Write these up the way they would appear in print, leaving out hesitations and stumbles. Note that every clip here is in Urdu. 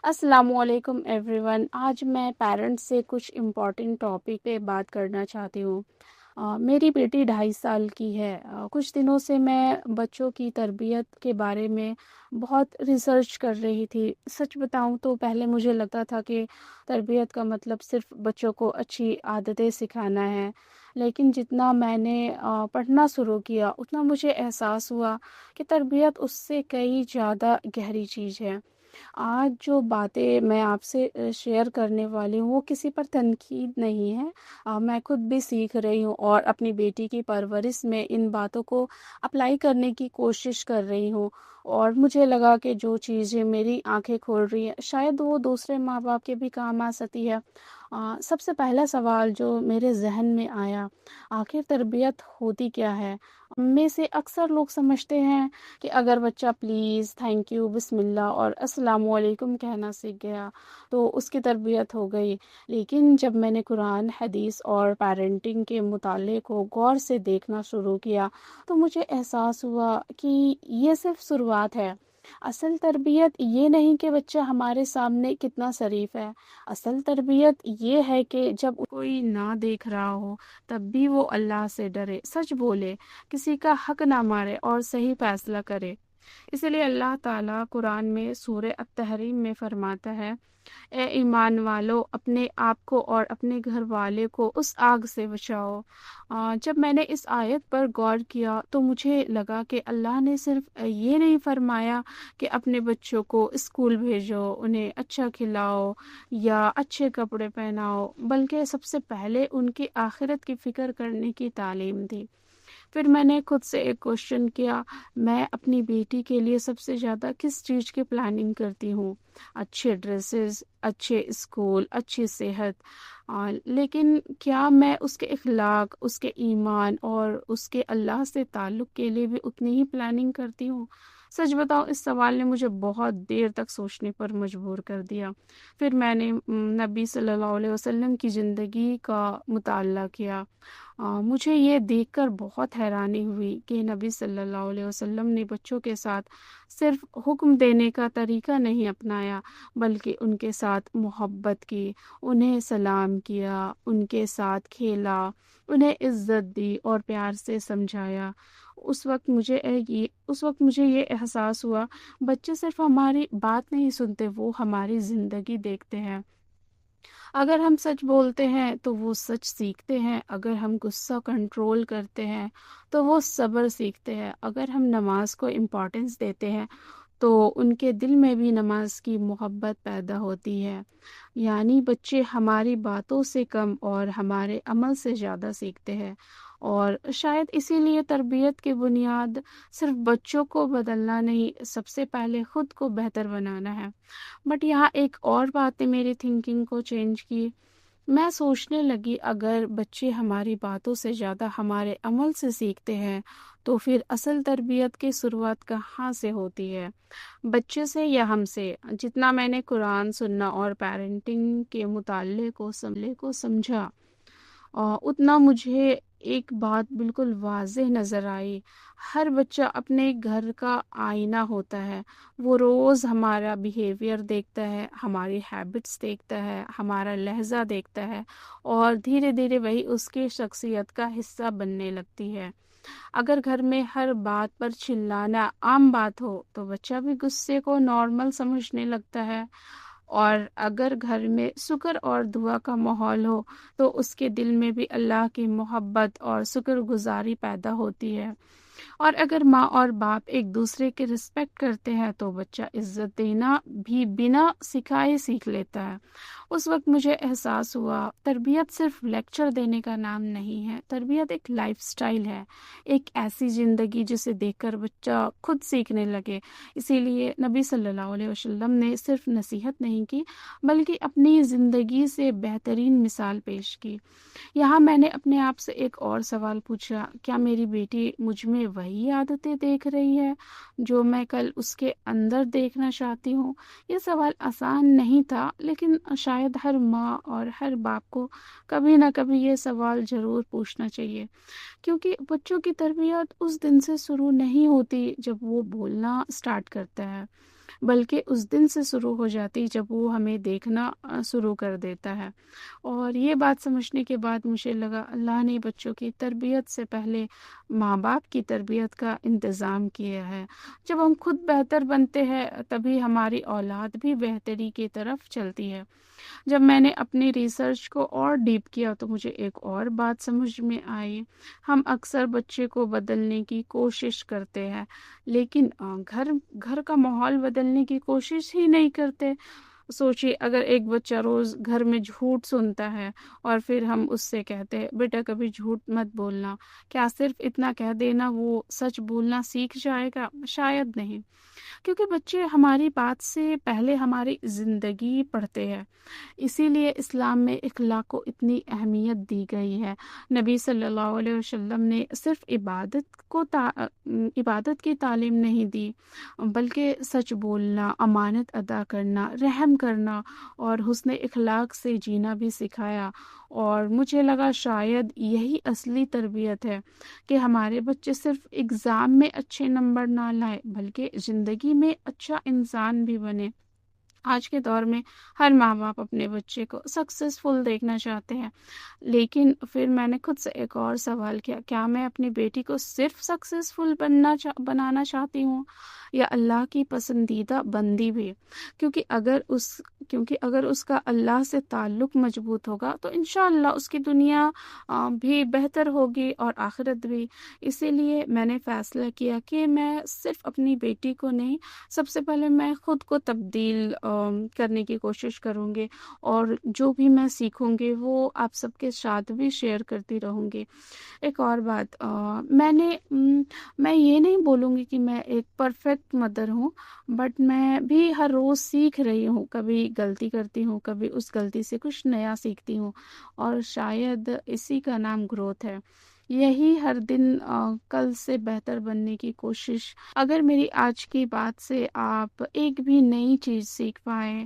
السلام علیکم ایوری ون۔ آج میں پیرنٹس سے کچھ امپورٹنٹ ٹاپک پہ بات کرنا چاہتی ہوں۔ میری بیٹی 2.5 سال کی ہے۔ کچھ دنوں سے میں بچوں کی تربیت کے بارے میں بہت ریسرچ کر رہی تھی۔ سچ بتاؤں تو پہلے مجھے لگتا تھا کہ تربیت کا مطلب صرف بچوں کو اچھی عادتیں سکھانا ہے، لیکن جتنا میں نے پڑھنا شروع کیا اتنا مجھے احساس ہوا کہ تربیت اس سے کئی زیادہ گہری چیز ہے۔ آج جو باتیں میں آپ سے شیئر کرنے والی ہوں وہ کسی پر تنقید نہیں ہے۔ میں خود بھی سیکھ رہی ہوں اور اپنی بیٹی کی پرورش میں ان باتوں کو اپلائی کرنے کی کوشش کر رہی ہوں، اور مجھے لگا کہ جو چیزیں میری آنکھیں کھول رہی ہیں شاید وہ دوسرے ماں باپ کے بھی کام آ سکتی ہے۔ سب سے پہلا سوال جو میرے ذہن میں آیا، آخر تربیت ہوتی کیا ہے؟ ہم میں سے اکثر لوگ سمجھتے ہیں کہ اگر بچہ پلیز، تھینک یو، بسم اللہ اور السلام علیکم کہنا سیکھ گیا تو اس کی تربیت ہو گئی۔ لیکن جب میں نے قرآن، حدیث اور پیرنٹنگ کے مطالعے کو غور سے دیکھنا شروع کیا تو مجھے احساس ہوا کہ یہ صرف شروعات ہے۔ اصل تربیت یہ نہیں کہ بچہ ہمارے سامنے کتنا شریف ہے، اصل تربیت یہ ہے کہ جب کوئی نہ دیکھ رہا ہو تب بھی وہ اللہ سے ڈرے، سچ بولے، کسی کا حق نہ مارے اور صحیح فیصلہ کرے۔ اس لیے اللہ تعالیٰ قرآن میں سورہ التحریم میں فرماتا ہے، اے ایمان والو، اپنے آپ کو اور اپنے گھر والے کو اس آگ سے بچاؤ۔ جب میں نے اس آیت پر غور کیا تو مجھے لگا کہ اللہ نے صرف یہ نہیں فرمایا کہ اپنے بچوں کو اسکول بھیجو، انہیں اچھا کھلاؤ یا اچھے کپڑے پہناؤ، بلکہ سب سے پہلے ان کی آخرت کی فکر کرنے کی تعلیم دی۔ پھر میں نے خود سے ایک کوشچن کیا، میں اپنی بیٹی کے لیے سب سے زیادہ کس چیز کی پلاننگ کرتی ہوں؟ اچھے ڈریسز، اچھے اسکول، اچھی صحت، لیکن کیا میں اس کے اخلاق، اس کے ایمان اور اس کے اللہ سے تعلق کے لیے بھی اتنی ہی پلاننگ کرتی ہوں؟ سچ بتاؤ، اس سوال نے مجھے بہت دیر تک سوچنے پر مجبور کر دیا۔ پھر میں نے نبی صلی اللہ علیہ وسلم کی زندگی کا مطالعہ کیا۔ مجھے یہ دیکھ کر بہت حیرانی ہوئی کہ نبی صلی اللہ علیہ وسلم نے بچوں کے ساتھ صرف حکم دینے کا طریقہ نہیں اپنایا، بلکہ ان کے ساتھ محبت کی، انہیں سلام کیا، ان کے ساتھ کھیلا، انہیں عزت دی اور پیار سے سمجھایا۔ اس وقت مجھے یہ احساس ہوا، بچے صرف ہماری بات نہیں سنتے، وہ ہماری زندگی دیکھتے ہیں۔ اگر ہم سچ بولتے ہیں تو وہ سچ سیکھتے ہیں، اگر ہم غصہ کنٹرول کرتے ہیں تو وہ صبر سیکھتے ہیں، اگر ہم نماز کو امپورٹنس دیتے ہیں تو ان کے دل میں بھی نماز کی محبت پیدا ہوتی ہے۔ یعنی بچے ہماری باتوں سے کم اور ہمارے عمل سے زیادہ سیکھتے ہیں، اور شاید اسی لیے تربیت کی بنیاد صرف بچوں کو بدلنا نہیں، سب سے پہلے خود کو بہتر بنانا ہے۔ بٹ یہاں ایک اور بات نے میری تھنکنگ کو چینج کی۔ میں سوچنے لگی، اگر بچے ہماری باتوں سے زیادہ ہمارے عمل سے سیکھتے ہیں تو پھر اصل تربیت کی شروعات کہاں سے ہوتی ہے؟ بچے سے یا ہم سے؟ جتنا میں نے قرآن سننا اور پیرنٹنگ کے مطالعے کو سمجھا، اتنا مجھے ایک بات بالکل واضح نظر آئی، ہر بچہ اپنے گھر کا آئینہ ہوتا ہے۔ وہ روز ہمارا بیہیویئر دیکھتا ہے، ہماری ہیبٹس دیکھتا ہے، ہمارا لہجہ دیکھتا ہے، اور دھیرے دھیرے وہی اس کی شخصیت کا حصہ بننے لگتی ہے۔ اگر گھر میں ہر بات پر چلانا عام بات ہو تو بچہ بھی غصے کو نارمل سمجھنے لگتا ہے، اور اگر گھر میں شکر اور دعا کا ماحول ہو تو اس کے دل میں بھی اللہ کی محبت اور شکر گزاری پیدا ہوتی ہے۔ اور اگر ماں اور باپ ایک دوسرے کی رسپیکٹ کرتے ہیں تو بچہ عزت دینا بھی بنا سکھائے سیکھ لیتا ہے۔ اس وقت مجھے احساس ہوا، تربیت صرف لیکچر دینے کا نام نہیں ہے، تربیت ایک لائف سٹائل ہے، ایک ایسی زندگی جسے دیکھ کر بچہ خود سیکھنے لگے۔ اسی لیے نبی صلی اللہ علیہ وسلم نے صرف نصیحت نہیں کی بلکہ اپنی زندگی سے بہترین مثال پیش کی۔ یہاں میں نے اپنے آپ سے ایک اور سوال پوچھا، کیا میری بیٹی مجھ میں وہی عادتیں دیکھ رہی ہے جو میں کل اس کے اندر دیکھنا چاہتی ہوں؟ یہ سوال آسان نہیں تھا، لیکن شاید ہر ماں اور ہر باپ کو کبھی نہ کبھی یہ سوال ضرور پوچھنا چاہیے، کیونکہ بچوں کی تربیت اس دن سے شروع نہیں ہوتی جب وہ بولنا سٹارٹ کرتا ہے، بلکہ اس دن سے شروع ہو جاتی جب وہ ہمیں دیکھنا شروع کر دیتا ہے۔ اور یہ بات سمجھنے کے بعد مجھے لگا اللہ نے بچوں کی تربیت سے پہلے ماں باپ کی تربیت کا انتظام کیا ہے۔ جب ہم خود بہتر بنتے ہیں تبھی ہماری اولاد بھی بہتری کی طرف چلتی ہے۔ جب میں نے اپنی ریسرچ کو اور ڈیپ کیا تو مجھے ایک اور بات سمجھ میں آئی۔ ہم اکثر بچے کو بدلنے کی کوشش کرتے ہیں لیکن گھر کا ماحول بدلنے کی کوشش ہی نہیں کرتے۔ سوچیے اگر ایک بچہ روز گھر میں جھوٹ سنتا ہے اور پھر ہم اس سے کہتے ہیں بیٹا کبھی جھوٹ مت بولنا، کیا صرف اتنا کہہ دینا وہ سچ بولنا سیکھ جائے گا؟ شاید نہیں، کیونکہ بچے ہماری بات سے پہلے ہماری زندگی پڑھتے ہیں۔ اسی لیے اسلام میں اخلاق کو اتنی اہمیت دی گئی ہے۔ نبی صلی اللہ علیہ وسلم نے صرف عبادت کی تعلیم نہیں دی بلکہ سچ بولنا، امانت ادا کرنا، رحم کرنا اور حسن اخلاق سے جینا بھی سکھایا۔ اور مجھے لگا شاید یہی اصلی تربیت ہے کہ ہمارے بچے صرف ایگزام میں اچھے نمبر نہ لائیں بلکہ زندگی میں اچھا انسان بھی بنے۔ آج کے دور میں ہر ماں باپ اپنے بچے کو سکسیسفل دیکھنا چاہتے ہیں، لیکن پھر میں نے خود سے ایک اور سوال کیا، کیا میں اپنی بیٹی کو صرف سکسیسفل بنانا چاہتی ہوں یا اللہ کی پسندیدہ بندی بھی؟ کیونکہ اگر اس کا اللہ سے تعلق مضبوط ہوگا تو انشاءاللہ اس کی دنیا بھی بہتر ہوگی اور آخرت بھی۔ اسی لیے میں نے فیصلہ کیا کہ میں صرف اپنی بیٹی کو نہیں، سب سے پہلے میں خود کو تبدیل کرنے کی کوشش کروں گی، اور جو بھی میں سیکھوں گی وہ آپ سب کے ساتھ بھی شیئر کرتی رہوں گی۔ ایک اور بات، میں یہ نہیں بولوں گی کہ میں ایک پرفیکٹ مدر ہوں، بٹ میں بھی ہر روز سیکھ رہی ہوں، کبھی غلطی کرتی ہوں، کبھی اس غلطی سے کچھ نیا سیکھتی ہوں، اور شاید اسی کا نام گروتھ ہے۔ یہی ہر دن کل سے بہتر بننے کی کوشش۔ اگر میری آج کی بات سے آپ ایک بھی نئی چیز سیکھ پائیں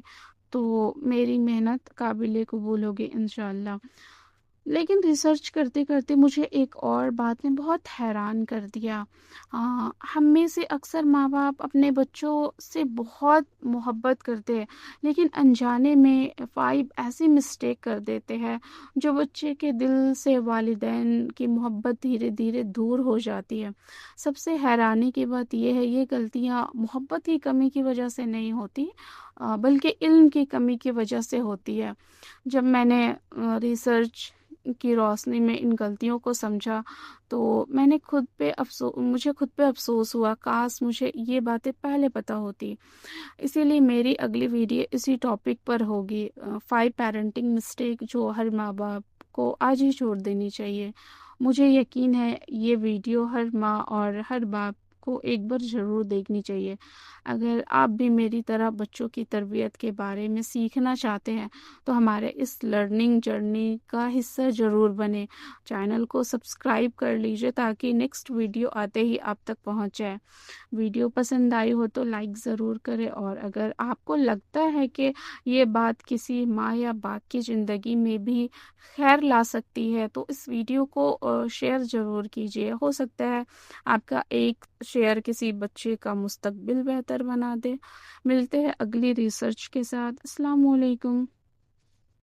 تو میری محنت قابل قبول ہوگی انشاءاللہ۔ لیکن ریسرچ کرتے کرتے مجھے ایک اور بات نے بہت حیران کر دیا۔ ہم میں سے اکثر ماں باپ اپنے بچوں سے بہت محبت کرتے ہیں لیکن انجانے میں 5 ایسی مسٹیک کر دیتے ہیں جو بچے کے دل سے والدین کی محبت دھیرے دھیرے دور ہو جاتی ہے۔ سب سے حیرانی کی بات یہ ہے یہ غلطیاں محبت کی کمی کی وجہ سے نہیں ہوتی بلکہ علم کی کمی کی وجہ سے ہوتی ہے۔ جب میں نے ریسرچ کی روشنی میں ان غلطیوں کو سمجھا تو مجھے خود پہ افسوس ہوا، کاش مجھے یہ باتیں پہلے پتہ ہوتی۔ اسی لیے میری اگلی ویڈیو اسی ٹاپک پر ہوگی، 5 پیرنٹنگ مسٹیک جو ہر ماں باپ کو آج ہی چھوڑ دینی چاہیے۔ مجھے یقین ہے یہ ویڈیو ہر ماں اور ہر باپ کو ایک بار ضرور دیکھنی چاہیے۔ اگر آپ بھی میری طرح بچوں کی تربیت کے بارے میں سیکھنا چاہتے ہیں تو ہمارے اس لرننگ جرنی کا حصہ ضرور بنے۔ چینل کو سبسکرائب کر لیجئے تاکہ نیکسٹ ویڈیو آتے ہی آپ تک پہنچ جائے۔ ویڈیو پسند آئی ہو تو لائک ضرور کریں، اور اگر آپ کو لگتا ہے کہ یہ بات کسی ماں یا باپ کی زندگی میں بھی خیر لا سکتی ہے تو اس ویڈیو کو شیئر ضرور کیجیے۔ ہو سکتا ہے آپ کا ایک شیئر کسی بچے کا مستقبل بہتر بنا دے۔ ملتے ہیں اگلی ریسرچ کے ساتھ۔ السلام علیکم۔